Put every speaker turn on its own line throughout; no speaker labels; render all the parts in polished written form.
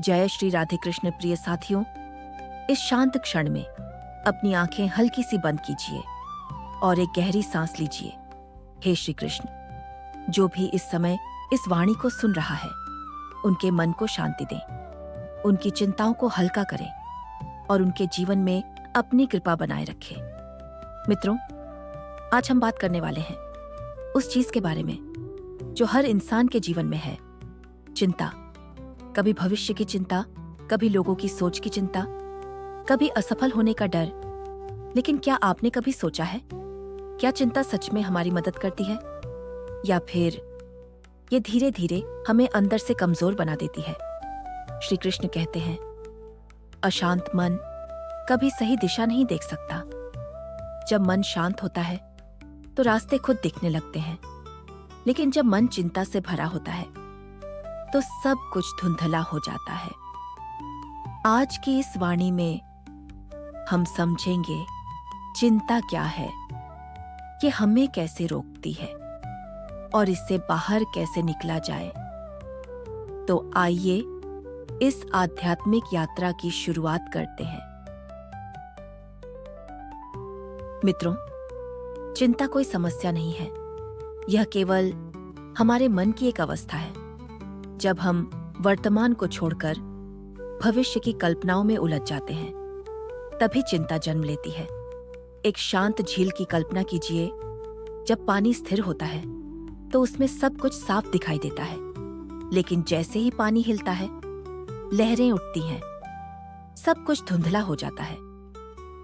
जय श्री राधे कृष्ण प्रिय साथियों, इस शांत क्षण में अपनी आंखें हल्की सी बंद कीजिए और एक गहरी सांस लीजिए। हे श्री कृष्ण, जो भी इस समय इस वाणी को सुन रहा है, उनके मन को शांति दें, उनकी चिंताओं को हल्का करें और उनके जीवन में अपनी कृपा बनाए रखें। मित्रों, आज हम बात करने वाले हैं उस चीज के बारे में जो हर इंसान के जीवन में है, चिंता। कभी भविष्य की चिंता, कभी लोगों की सोच की चिंता, कभी असफल होने का डर। लेकिन क्या आपने कभी सोचा है, क्या चिंता सच में हमारी मदद करती है या फिर ये धीरे धीरे हमें अंदर से कमजोर बना देती है? श्री कृष्ण कहते हैं, अशांत मन कभी सही दिशा नहीं देख सकता। जब मन शांत होता है तो रास्ते खुद दिखने लगते हैं, लेकिन जब मन चिंता से भरा होता है तो सब कुछ धुंधला हो जाता है। आज की इस वाणी में हम समझेंगे चिंता क्या है, ये हमें कैसे रोकती है और इससे बाहर कैसे निकला जाए। तो आइए इस आध्यात्मिक यात्रा की शुरुआत करते हैं। मित्रों, चिंता कोई समस्या नहीं है, यह केवल हमारे मन की एक अवस्था है। जब हम वर्तमान को छोड़कर भविष्य की कल्पनाओं में उलझ जाते हैं, तभी चिंता जन्म लेती है। एक शांत झील की कल्पना कीजिए। जब पानी स्थिर होता है तो उसमें सब कुछ साफ दिखाई देता है, लेकिन जैसे ही पानी हिलता है, लहरें उठती हैं, सब कुछ धुंधला हो जाता है।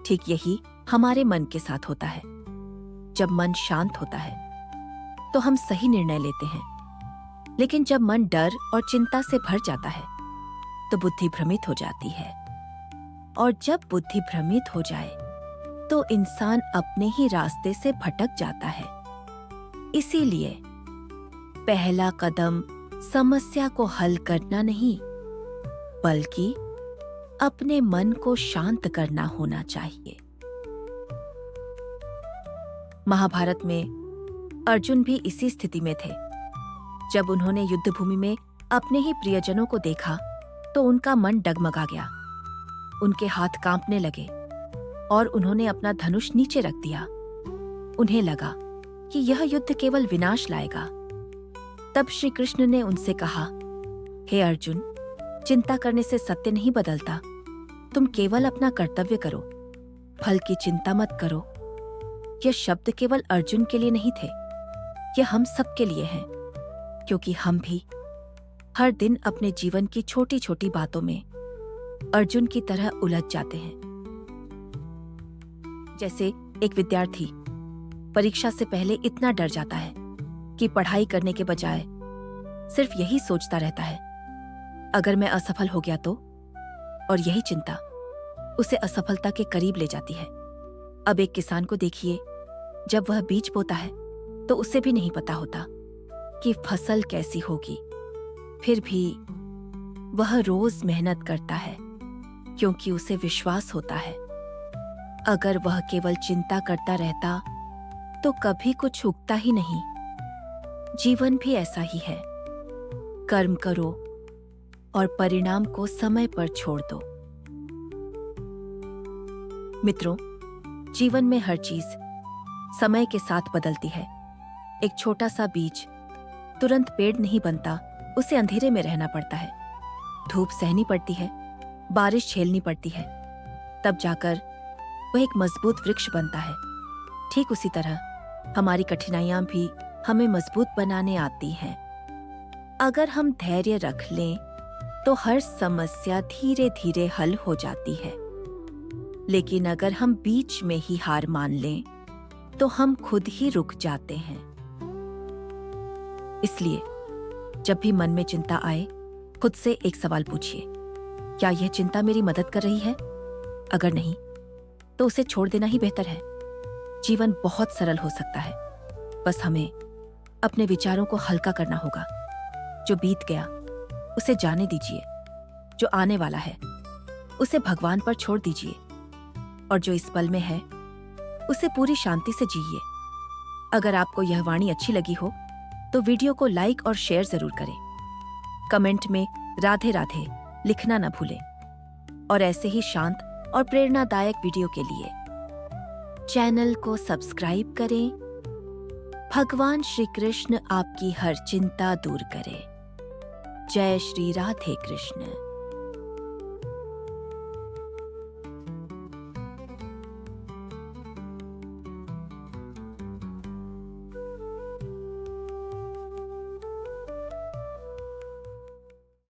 ठीक यही हमारे मन के साथ होता है। जब मन शांत होता है तो हम सही निर्णय लेते हैं, लेकिन जब मन डर और चिंता से भर जाता है तो बुद्धि भ्रमित हो जाती है। और जब बुद्धि भ्रमित हो जाए तो इंसान अपने ही रास्ते से भटक जाता है। इसीलिए पहला कदम समस्या को हल करना नहीं, बल्कि अपने मन को शांत करना होना चाहिए। महाभारत में अर्जुन भी इसी स्थिति में थे। जब उन्होंने युद्ध भूमि में अपने ही प्रियजनों को देखा तो उनका मन डगमगा गया, उनके हाथ कांपने लगे और उन्होंने अपना धनुष नीचे रख दिया। उन्हें लगा कि यह युद्ध केवल विनाश लाएगा। तब श्री कृष्ण ने उनसे कहा, हे अर्जुन, चिंता करने से सत्य नहीं बदलता। तुम केवल अपना कर्तव्य करो, फल की चिंता मत करो। यह शब्द केवल अर्जुन के लिए नहीं थे, यह हम सब के लिए हैं, क्योंकि हम भी हर दिन अपने जीवन की छोटी छोटी बातों में अर्जुन की तरह उलझ जाते हैं। जैसे एक विद्यार्थी परीक्षा से पहले इतना डर जाता है कि पढ़ाई करने के बजाय सिर्फ यही सोचता रहता है, अगर मैं असफल हो गया तो। और यही चिंता उसे असफलता के करीब ले जाती है। अब एक किसान को देखिए, जब वह बीज बोता है तो उसे भी नहीं पता होता कि फसल कैसी होगी, फिर भी वह रोज मेहनत करता है, क्योंकि उसे विश्वास होता है अगर वह केवल चिंता करता रहता तो कभी कुछ उगता ही नहीं। जीवन भी ऐसा ही है। कर्म करो और परिणाम को समय पर छोड़ दो। मित्रों, जीवन में हर चीज समय के साथ बदलती है। एक छोटा सा बीज तुरंत पेड़ नहीं बनता, उसे अंधेरे में रहना पड़ता है, धूप सहनी पड़ती है, बारिश झेलनी पड़ती है, तब जाकर वह एक मजबूत वृक्ष बनता है। ठीक उसी तरह हमारी कठिनाइयां भी हमें मजबूत बनाने आती हैं। अगर हम धैर्य रख लें तो हर समस्या धीरे धीरे हल हो जाती है, लेकिन अगर हम बीच में ही हार मान लें तो हम खुद ही रुक जाते हैं। इसलिए जब भी मन में चिंता आए, खुद से एक सवाल पूछिए, क्या यह चिंता मेरी मदद कर रही है? अगर नहीं तो उसे छोड़ देना ही बेहतर है। जीवन बहुत सरल हो सकता है, बस हमें अपने विचारों को हल्का करना होगा। जो बीत गया उसे जाने दीजिए, जो आने वाला है उसे भगवान पर छोड़ दीजिए, और जो इस पल में है उसे पूरी शांति से जिए। अगर आपको यह वाणी अच्छी लगी हो तो वीडियो को लाइक और शेयर जरूर करें। कमेंट में राधे राधे लिखना न भूलें और ऐसे ही शांत और प्रेरणादायक वीडियो के लिए चैनल को सब्सक्राइब करें। भगवान श्री कृष्ण आपकी हर चिंता दूर करें। जय श्री राधे कृष्ण।